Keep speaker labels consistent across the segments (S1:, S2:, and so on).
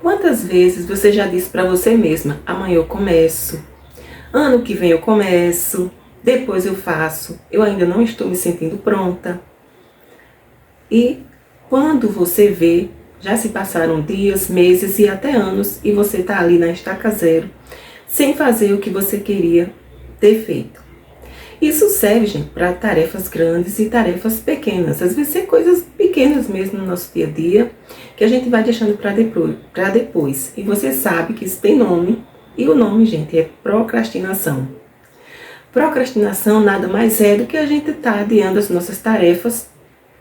S1: Quantas vezes você já disse para você mesma: amanhã eu começo, ano que vem eu começo, depois eu faço, eu ainda não estou me sentindo pronta. E quando você vê, já se passaram dias, meses e até anos e você está ali na estaca zero, sem fazer o que você queria ter feito. Isso serve, gente, para tarefas grandes e tarefas pequenas. Às vezes é coisas pequenas mesmo no nosso dia a dia, que a gente vai deixando para depois. E você sabe que isso tem nome, e o nome, gente, é procrastinação. Procrastinação nada mais é do que a gente estar adiando as nossas tarefas,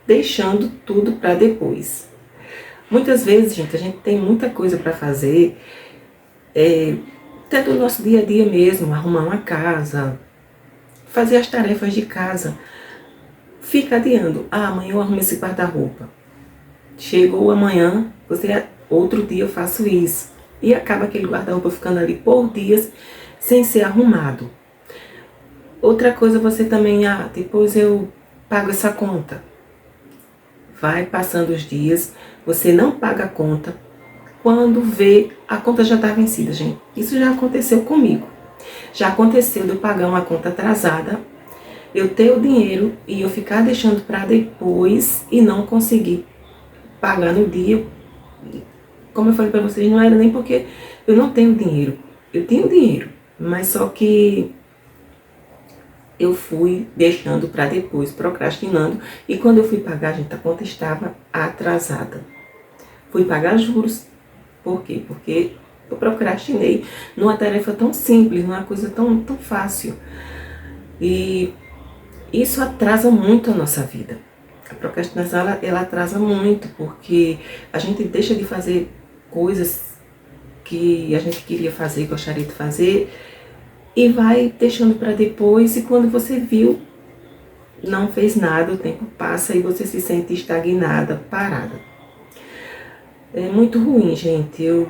S1: deixando tudo para depois. Muitas vezes, gente, a gente tem muita coisa para fazer, até do nosso dia a dia mesmo, arrumar uma casa, fazer as tarefas de casa. Fica adiando. Amanhã eu arrumo esse guarda-roupa. Chegou amanhã, outro dia eu faço isso. E acaba aquele guarda-roupa ficando ali por dias sem ser arrumado. Outra coisa, você também, depois eu pago essa conta. Vai passando os dias, você não paga a conta. Quando vê, a conta já está vencida, gente. Isso já aconteceu comigo. Já aconteceu de eu pagar uma conta atrasada, eu ter o dinheiro e eu ficar deixando para depois e não conseguir pagar no dia. Como eu falei para vocês, não era nem porque eu não tenho dinheiro. Eu tenho dinheiro, mas só que eu fui deixando para depois, procrastinando. E quando eu fui pagar, gente, a conta estava atrasada. Fui pagar juros. Por quê? Porque eu procrastinei numa tarefa tão simples, numa coisa tão fácil. E isso atrasa muito a nossa vida. A procrastinação, ela atrasa muito, porque a gente deixa de fazer coisas que a gente queria fazer, gostaria de fazer, e vai deixando para depois, e quando você viu, não fez nada, o tempo passa e você se sente estagnada, parada. É muito ruim, gente. Eu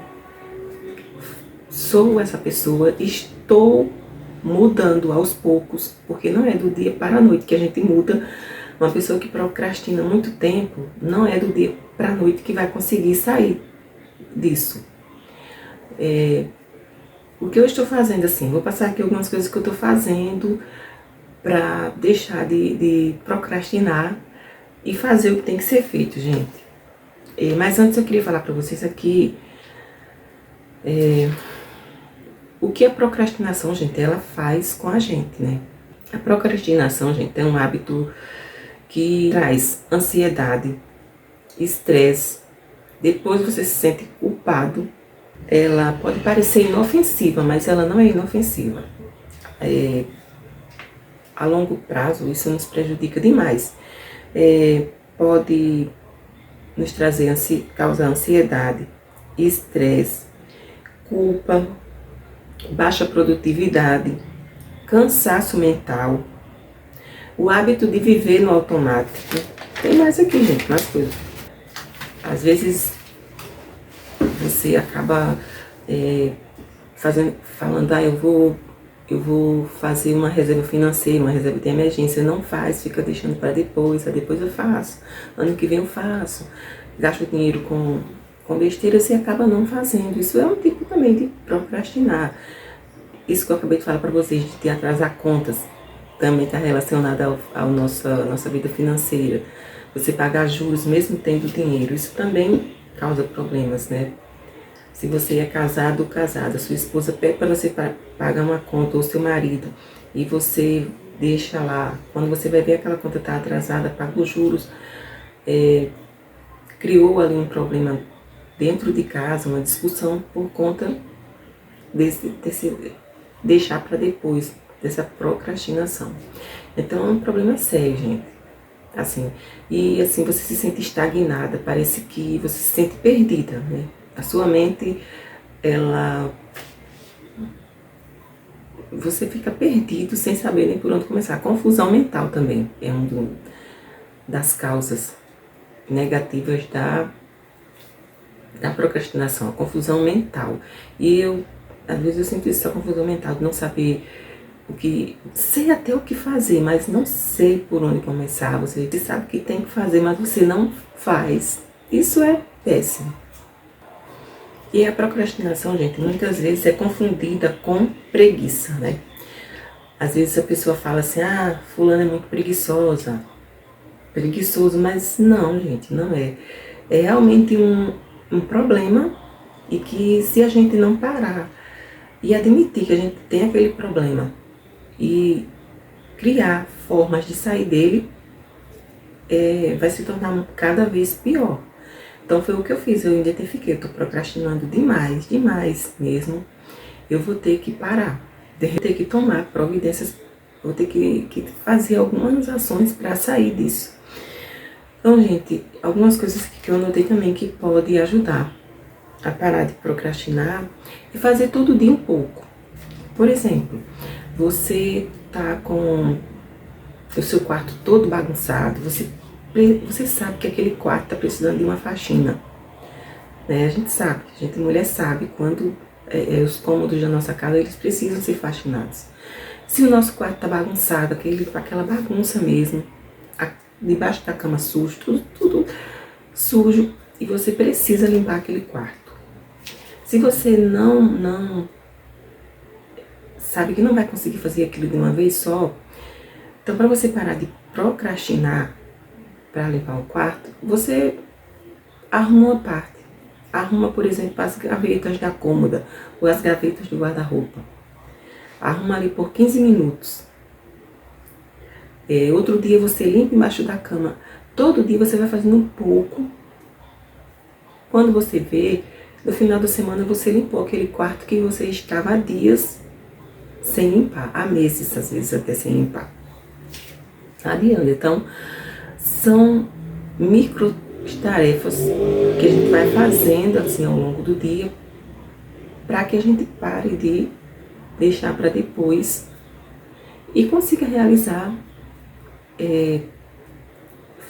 S1: sou essa pessoa, estou mudando aos poucos, porque não é do dia para a noite que a gente muda. Uma pessoa que procrastina muito tempo, não é do dia para a noite que vai conseguir sair disso. O que eu estou fazendo, assim, vou passar aqui algumas coisas que eu estou fazendo para deixar de procrastinar e fazer o que tem que ser feito, gente. Mas antes eu queria falar para vocês aqui o que a procrastinação, gente, ela faz com a gente, né? A procrastinação, gente, é um hábito que traz ansiedade, estresse, depois você se sente culpado. Ela pode parecer inofensiva, mas ela não é inofensiva. A longo prazo, isso nos prejudica demais. Pode nos trazer, causar ansiedade, estresse, culpa, baixa produtividade, cansaço mental, o hábito de viver no automático. Tem mais aqui, gente, mais coisas. Às vezes você acaba falando, eu vou fazer uma reserva financeira, uma reserva de emergência. Não faz, fica deixando para depois, depois eu faço, ano que vem eu faço, gasto dinheiro com besteiras e acaba não fazendo. Isso é um tipo também de procrastinar. Isso que eu acabei de falar para vocês, de atrasar contas, também está relacionado à nossa vida financeira. Você pagar juros mesmo tendo dinheiro, isso também causa problemas, né? Se você é casado ou casada, sua esposa pede para você pagar uma conta, ou seu marido, e você deixa lá, quando você vai ver aquela conta está atrasada, paga os juros, criou ali um problema dentro de casa, uma discussão por conta desse deixar para depois, dessa procrastinação. Então é um problema sério, gente. Assim, e assim você se sente estagnada, parece que você se sente perdida, né? A sua mente, você fica perdido sem saber nem por onde começar. Confusão mental também é das causas negativas da procrastinação, a confusão mental. E às vezes eu sinto essa confusão mental de não saber sei até o que fazer, mas não sei por onde começar. Você sabe que tem que fazer, mas você não faz. Isso é péssimo. E a procrastinação, gente, muitas vezes é confundida com preguiça, né? Às vezes a pessoa fala assim, ah, fulano é muito preguiçosa, preguiçoso, mas não, gente, não é. É realmente um problema e que se a gente não parar e admitir que a gente tem aquele problema e criar formas de sair dele, vai se tornar cada vez pior. Então foi o que eu fiz, eu identifiquei, eu tô procrastinando demais, demais mesmo. Eu vou ter que parar, vou ter que tomar providências, vou ter que fazer algumas ações para sair disso. Então, gente, algumas coisas que eu notei também que pode ajudar a parar de procrastinar e fazer todo dia um pouco. Por exemplo, você tá com o seu quarto todo bagunçado, você sabe que aquele quarto está precisando de uma faxina, né? A gente sabe, a gente mulher sabe quando os cômodos da nossa casa eles precisam ser faxinados. Se o nosso quarto está bagunçado, aquela bagunça mesmo, debaixo da cama sujo, tudo sujo, e você precisa limpar aquele quarto. Se você não sabe que não vai conseguir fazer aquilo de uma vez só, então para você parar de procrastinar para limpar o quarto, você arruma uma parte. Arruma, por exemplo, as gavetas da cômoda ou as gavetas do guarda-roupa. Arruma ali por 15 minutos. Outro dia você limpa embaixo da cama. Todo dia você vai fazendo um pouco. Quando você vê, no final da semana você limpou aquele quarto que você estava há dias sem limpar. Há meses, às vezes, até sem limpar. Adianta. Então, são micro tarefas que a gente vai fazendo assim ao longo do dia para que a gente pare de deixar para depois e consiga realizar,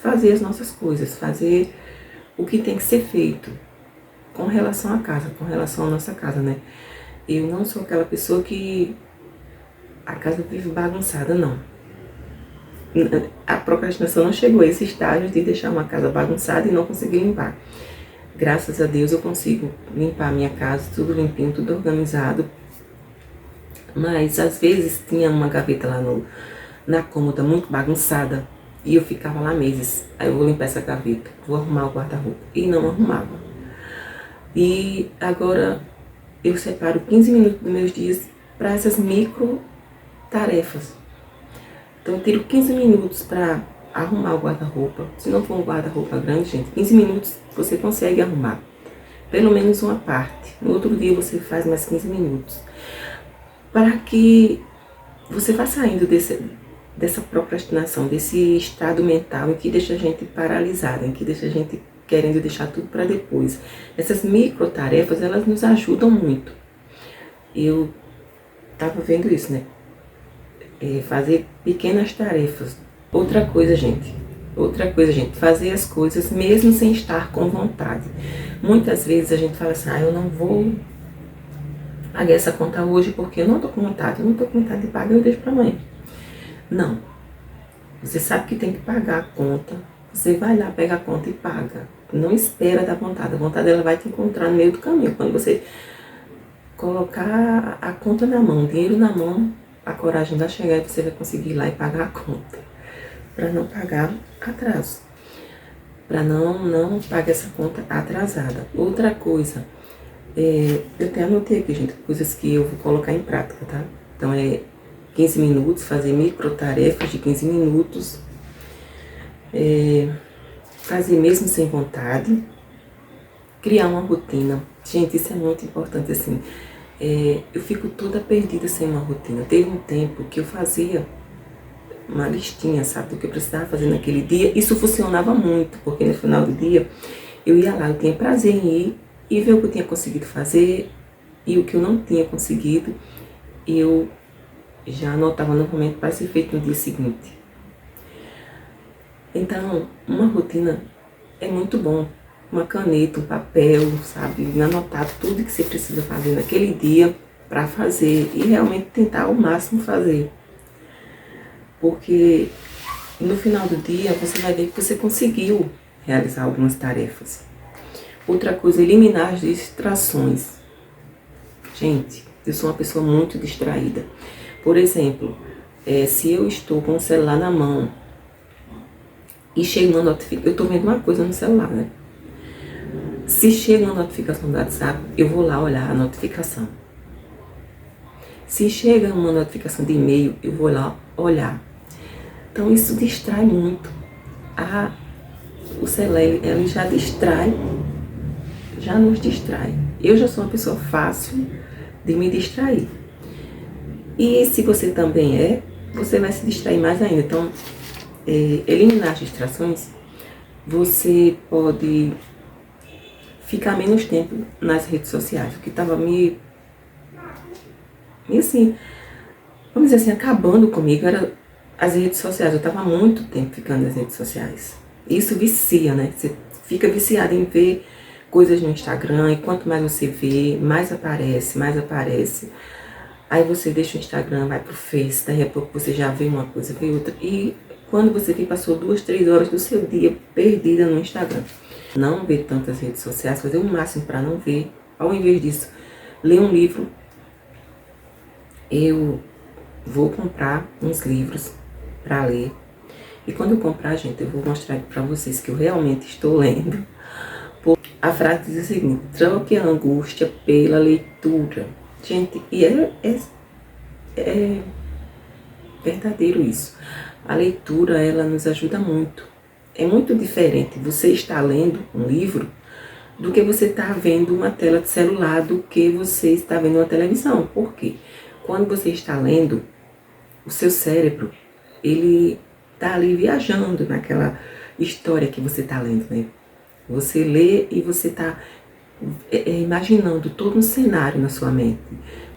S1: fazer as nossas coisas, fazer o que tem que ser feito com relação à casa, com relação à nossa casa, né? Eu não sou aquela pessoa que a casa vive bagunçada, não. A procrastinação não chegou a esse estágio de deixar uma casa bagunçada e não conseguir limpar. Graças a Deus eu consigo limpar a minha casa, tudo limpinho, tudo organizado. Mas às vezes tinha uma gaveta lá na cômoda muito bagunçada e eu ficava lá meses. Aí eu vou limpar essa gaveta, vou arrumar o guarda-roupa. E não arrumava. E agora eu separo 15 minutos dos meus dias para essas micro tarefas. Então eu tiro 15 minutos para arrumar o guarda-roupa. Se não for um guarda-roupa grande, gente, 15 minutos você consegue arrumar. Pelo menos uma parte. No outro dia você faz mais 15 minutos. Para que você vá saindo dessa procrastinação, desse estado mental em que deixa a gente paralisada, em que deixa a gente querendo deixar tudo para depois. Essas micro tarefas, elas nos ajudam muito. Eu estava vendo isso, né? Fazer pequenas tarefas. Outra coisa, gente, fazer as coisas mesmo sem estar com vontade. Muitas vezes a gente fala assim, eu não vou pagar essa conta hoje porque eu não tô com vontade, de pagar, eu deixo para amanhã. Não. Você sabe que tem que pagar a conta, você vai lá, pega a conta e paga. Não espera da vontade, a vontade ela vai te encontrar no meio do caminho. Quando você colocar a conta na mão, o dinheiro na mão, a coragem vai chegar e você vai conseguir ir lá e pagar a conta. Para não pagar atraso. Para não pagar essa conta atrasada. Outra coisa, eu até anotei aqui, gente, coisas que eu vou colocar em prática, tá? Então 15 minutos, fazer micro tarefas de 15 minutos. Fazer mesmo sem vontade. Criar uma rotina. Gente, isso é muito importante, assim. Eu fico toda perdida sem uma rotina. Teve um tempo que eu fazia uma listinha, sabe, do que eu precisava fazer naquele dia. Isso funcionava muito, porque no final do dia eu ia lá, eu tinha prazer em ir e ver o que eu tinha conseguido fazer e o que eu não tinha conseguido, eu já anotava novamente para ser feito no dia seguinte. Então, uma rotina é muito bom. Uma caneta, um papel, sabe? Anotar tudo que você precisa fazer naquele dia para fazer e realmente tentar ao máximo fazer. Porque no final do dia você vai ver que você conseguiu realizar algumas tarefas. Outra coisa, eliminar as distrações. Gente, eu sou uma pessoa muito distraída. Por exemplo, se eu estou com o celular na mão e chega uma notificação, eu estou vendo uma coisa no celular, né? Se chega uma notificação do WhatsApp, eu vou lá olhar a notificação. Se chega uma notificação de e-mail, eu vou lá olhar. Então isso distrai muito. O celular, ele já distrai, já nos distrai. Eu já sou uma pessoa fácil de me distrair. E se você também você vai se distrair mais ainda. Então, eliminar as distrações, você pode ficar menos tempo nas redes sociais, o que estava me assim, vamos dizer assim, acabando comigo, era as redes sociais. Eu estava muito tempo ficando nas redes sociais. Isso vicia, né? Você fica viciado em ver coisas no Instagram, e quanto mais você vê, mais aparece, mais aparece. Aí você deixa o Instagram, vai pro Face, daí a pouco você já vê uma coisa, vê outra. E quando você vê, passou 2, 3 horas do seu dia perdida no Instagram. Não ver tantas redes sociais, fazer o máximo para não ver. Ao invés disso, ler um livro. Eu vou comprar uns livros para ler. E quando eu comprar, gente, eu vou mostrar aqui para vocês que eu realmente estou lendo. A frase diz o seguinte: troque a angústia pela leitura. Gente, e é verdadeiro isso. A leitura, ela nos ajuda muito. É muito diferente você estar lendo um livro do que você estar vendo uma tela de celular, do que você está vendo uma televisão. Por quê? Quando você está lendo, o seu cérebro, ele está ali viajando naquela história que você está lendo, né? Você lê e você está imaginando todo um cenário na sua mente.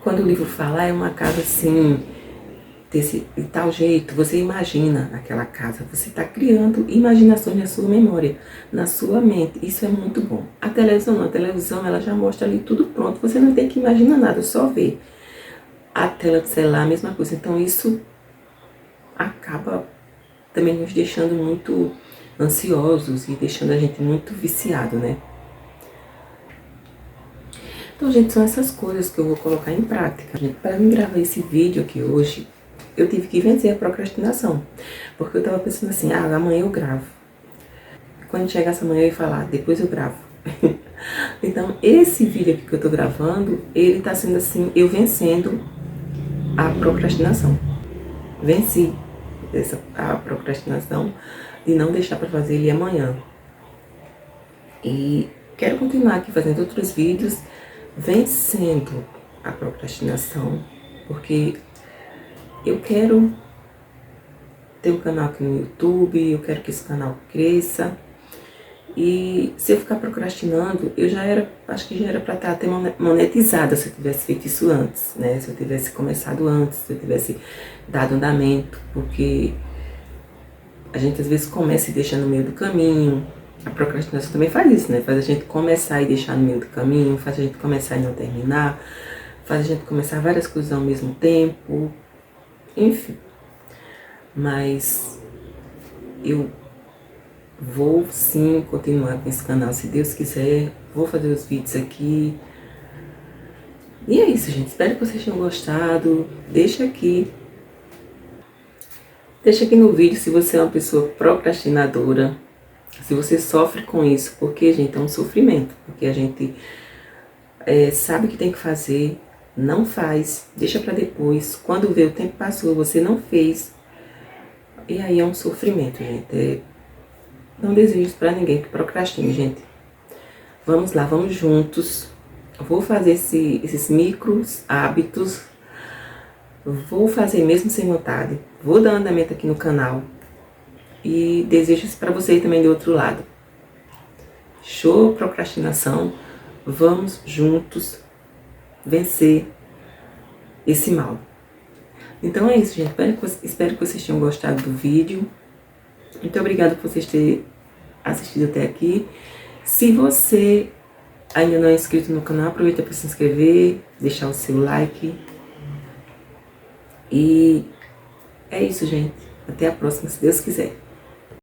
S1: Quando o livro fala, é uma casa assim, de tal jeito, você imagina aquela casa, você está criando imaginações na sua memória, na sua mente. Isso é muito bom. A televisão não, a televisão ela já mostra ali tudo pronto, você não tem que imaginar nada, só ver. A tela do celular, a mesma coisa. Então isso acaba também nos deixando muito ansiosos e deixando a gente muito viciado, né? Então, gente, são essas coisas que eu vou colocar em prática. Para mim gravar esse vídeo aqui hoje, eu tive que vencer a procrastinação. Porque eu tava pensando assim, amanhã eu gravo. Quando chegasse amanhã eu ia falar, depois eu gravo. Então, esse vídeo aqui que eu tô gravando, ele tá sendo assim, eu vencendo a procrastinação. Venci a procrastinação de não deixar para fazer ele amanhã. E quero continuar aqui fazendo outros vídeos, vencendo a procrastinação, porque eu quero ter um canal aqui no YouTube, eu quero que esse canal cresça. E se eu ficar procrastinando, acho que já era para estar até monetizada se eu tivesse feito isso antes, né? Se eu tivesse começado antes, se eu tivesse dado andamento, porque a gente às vezes começa e deixa no meio do caminho. A procrastinação também faz isso, né? Faz a gente começar e deixar no meio do caminho, faz a gente começar e não terminar, faz a gente começar várias coisas ao mesmo tempo, enfim. Mas eu vou sim continuar com esse canal, se Deus quiser. Vou fazer os vídeos aqui. E é isso, gente. Espero que vocês tenham gostado. Deixa aqui no vídeo se você é uma pessoa procrastinadora, se você sofre com isso, porque, gente, é um sofrimento. Porque a gente sabe que tem que fazer, não faz, deixa pra depois. Quando vê, o tempo passou, você não fez. E aí é um sofrimento, gente. Não desejo isso pra ninguém que procrastine, gente. Vamos lá, vamos juntos. Vou fazer esses micros hábitos. Vou fazer mesmo sem vontade. Vou dar andamento aqui no canal. E desejo isso pra você também do outro lado. Show procrastinação. Vamos juntos vencer esse mal. Então é isso, gente. Espero que vocês tenham gostado do vídeo. Muito obrigada por vocês terem assistido até aqui. Se você ainda não é inscrito no canal, aproveita para se inscrever, deixar o seu like. E é isso, gente. Até a próxima, se Deus quiser.